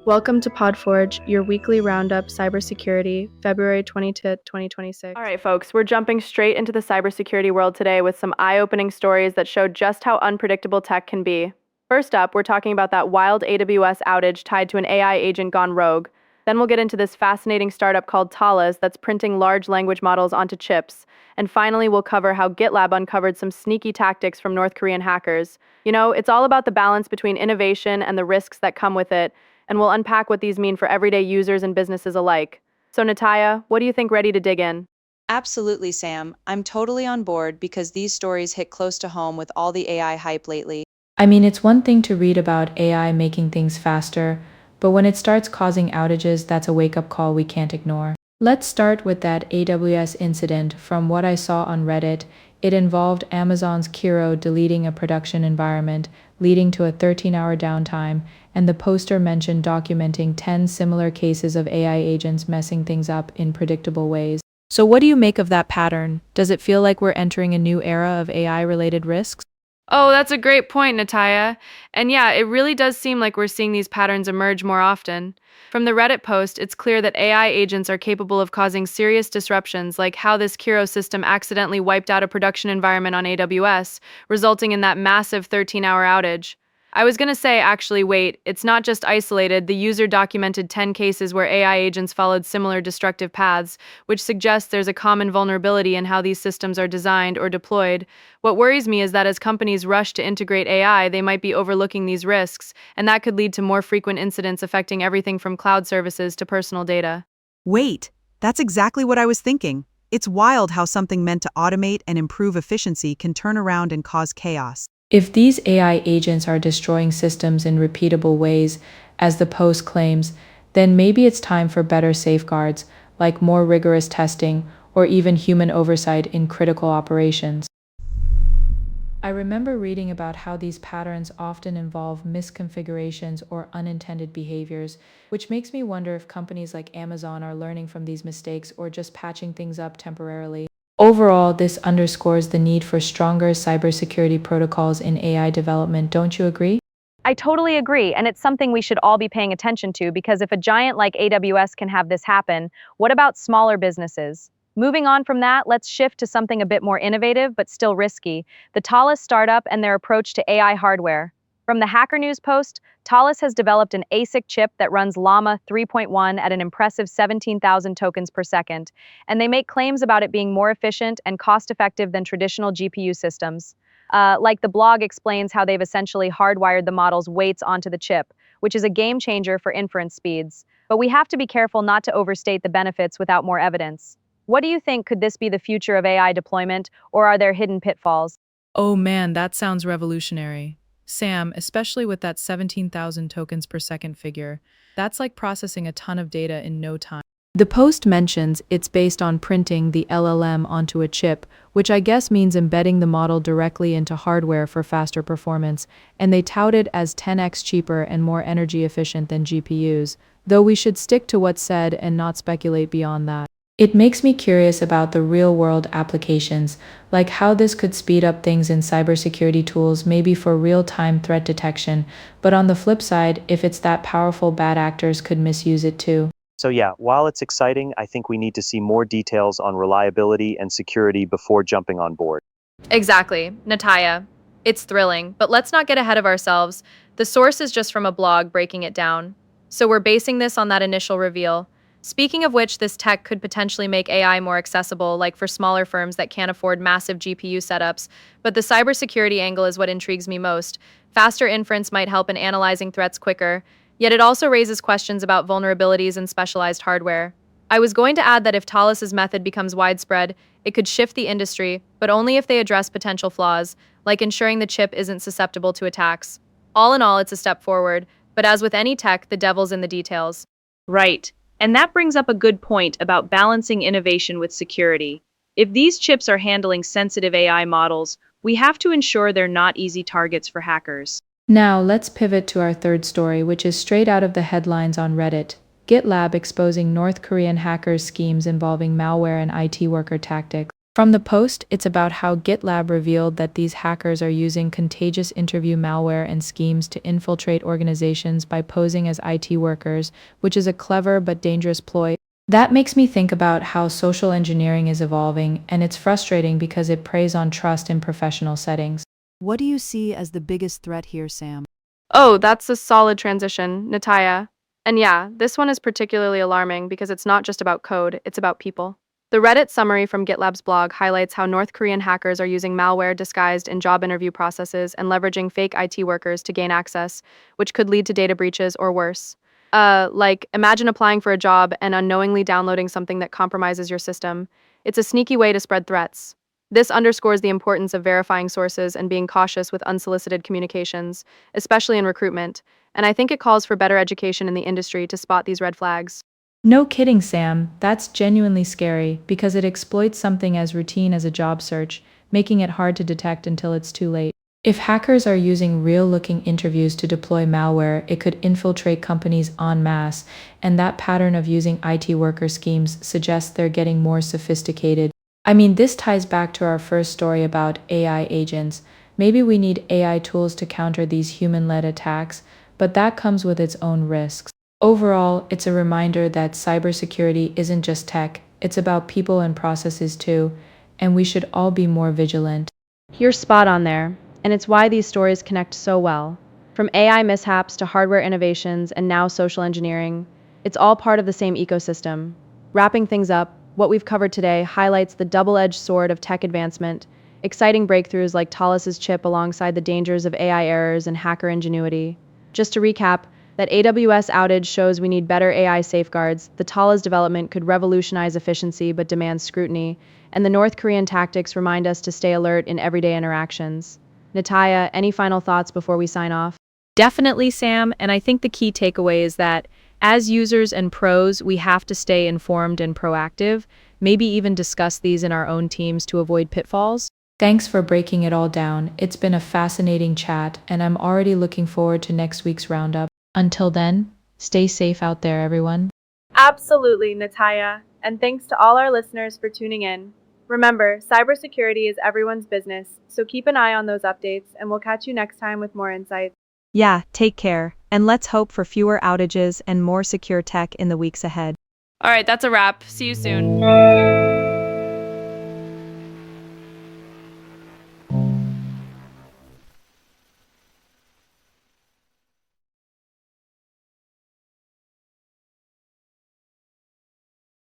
Welcome to PodForge, your weekly roundup cybersecurity, February 20th, 2026. All right, folks, we're jumping straight into the cybersecurity world today with some eye-opening stories that show just how unpredictable tech can be. First up, we're talking about that wild AWS outage tied to an AI agent gone rogue. Then we'll get into this fascinating startup called Taalas that's printing large language models onto chips. And finally, we'll cover how GitLab uncovered some sneaky tactics from North Korean hackers. You know, it's all about the balance between innovation and the risks that come with it, and we'll unpack what these mean for everyday users and businesses alike. So, Nataia, what do you think? Ready to dig in? Absolutely, Sam. I'm totally on board because these stories hit close to home with all the AI hype lately. I mean, it's one thing to read about AI making things faster, but when it starts causing outages, that's a wake-up call we can't ignore. Let's start with that AWS incident. From what I saw on Reddit, it involved Amazon's Kiro deleting a production environment, leading to a 13-hour downtime, and the poster mentioned documenting 10 similar cases of AI agents messing things up in predictable ways. So what do you make of that pattern? Does it feel like we're entering a new era of AI-related risks? Oh, that's a great point, Nataia. And yeah, it really does seem like we're seeing these patterns emerge more often. From the Reddit post, it's clear that AI agents are capable of causing serious disruptions, like how this Kiro system accidentally wiped out a production environment on AWS, resulting in that massive 13-hour outage. I was going to say, actually, wait, it's not just isolated. The user documented 10 cases where AI agents followed similar destructive paths, which suggests there's a common vulnerability in how these systems are designed or deployed. What worries me is that as companies rush to integrate AI, they might be overlooking these risks, and that could lead to more frequent incidents affecting everything from cloud services to personal data. Wait, that's exactly what I was thinking. It's wild how something meant to automate and improve efficiency can turn around and cause chaos. If these AI agents are destroying systems in repeatable ways, as the post claims, then maybe it's time for better safeguards, like more rigorous testing or even human oversight in critical operations. I remember reading about how these patterns often involve misconfigurations or unintended behaviors, which makes me wonder if companies like Amazon are learning from these mistakes or just patching things up temporarily. Overall, this underscores the need for stronger cybersecurity protocols in AI development, don't you agree? I totally agree, and it's something we should all be paying attention to because if a giant like AWS can have this happen, what about smaller businesses? Moving on from that, let's shift to something a bit more innovative but still risky, the Taalas startup and their approach to AI hardware. From the Hacker News post, Taalas has developed an ASIC chip that runs Llama 3.1 at an impressive 17,000 tokens per second, and they make claims about it being more efficient and cost-effective than traditional GPU systems. Like the blog explains how they've essentially hardwired the model's weights onto the chip, which is a game changer for inference speeds. But we have to be careful not to overstate the benefits without more evidence. What do you think? Could this be the future of AI deployment, or are there hidden pitfalls? Oh man, that sounds revolutionary. Sam, especially with that 17,000 tokens per second figure, that's like processing a ton of data in no time. The post mentions it's based on printing the LLM onto a chip, which I guess means embedding the model directly into hardware for faster performance, and they tout it as 10x cheaper and more energy efficient than GPUs, though we should stick to what's said and not speculate beyond that. It makes me curious about the real-world applications, like how this could speed up things in cybersecurity tools, maybe for real-time threat detection, but on the flip side, if it's that powerful, bad actors could misuse it too. So yeah, while it's exciting, I think we need to see more details on reliability and security before jumping on board. Exactly, Nataia. It's thrilling, but let's not get ahead of ourselves. The source is just from a blog breaking it down. So we're basing this on that initial reveal. Speaking of which, this tech could potentially make AI more accessible, like for smaller firms that can't afford massive GPU setups. But the cybersecurity angle is what intrigues me most. Faster inference might help in analyzing threats quicker, yet it also raises questions about vulnerabilities and specialized hardware. I was going to add that if Taalas's method becomes widespread, it could shift the industry, but only if they address potential flaws, like ensuring the chip isn't susceptible to attacks. All in all, it's a step forward, but as with any tech, the devil's in the details. Right. And that brings up a good point about balancing innovation with security. If these chips are handling sensitive AI models, we have to ensure they're not easy targets for hackers. Now, let's pivot to our third story, which is straight out of the headlines on Reddit. GitLab exposing North Korean hackers' schemes involving malware and IT worker tactics. From the post, it's about how GitLab revealed that these hackers are using contagious interview malware and schemes to infiltrate organizations by posing as IT workers, which is a clever but dangerous ploy. That makes me think about how social engineering is evolving, and it's frustrating because it preys on trust in professional settings. What do you see as the biggest threat here, Sam? Oh, that's a solid transition, Nataia. And yeah, this one is particularly alarming because it's not just about code, it's about people. The Reddit summary from GitLab's blog highlights how North Korean hackers are using malware disguised in job interview processes and leveraging fake IT workers to gain access, which could lead to data breaches or worse. Imagine applying for a job and unknowingly downloading something that compromises your system. It's a sneaky way to spread threats. This underscores the importance of verifying sources and being cautious with unsolicited communications, especially in recruitment, and I think it calls for better education in the industry to spot these red flags. No kidding, Sam. That's genuinely scary because it exploits something as routine as a job search, making it hard to detect until it's too late. If hackers are using real-looking interviews to deploy malware, it could infiltrate companies en masse, and that pattern of using IT worker schemes suggests they're getting more sophisticated. I mean, this ties back to our first story about AI agents. Maybe we need AI tools to counter these human-led attacks, but that comes with its own risks. Overall, it's a reminder that cybersecurity isn't just tech, it's about people and processes too, and we should all be more vigilant. You're spot on there, and it's why these stories connect so well. From AI mishaps to hardware innovations and now social engineering, it's all part of the same ecosystem. Wrapping things up, what we've covered today highlights the double-edged sword of tech advancement, exciting breakthroughs like Taalas' chip alongside the dangers of AI errors and hacker ingenuity. Just to recap, that AWS outage shows we need better AI safeguards, the Taalas development could revolutionize efficiency but demands scrutiny, and the North Korean tactics remind us to stay alert in everyday interactions. Nataia, any final thoughts before we sign off? Definitely, Sam, and I think the key takeaway is that as users and pros, we have to stay informed and proactive, maybe even discuss these in our own teams to avoid pitfalls. Thanks for breaking it all down. It's been a fascinating chat, and I'm already looking forward to next week's roundup. Until then, stay safe out there, everyone. Absolutely, Nataia, and thanks to all our listeners for tuning in. Remember, cybersecurity is everyone's business, so keep an eye on those updates, and we'll catch you next time with more insights. Yeah, take care, and let's hope for fewer outages and more secure tech in the weeks ahead. All right, that's a wrap. See you soon.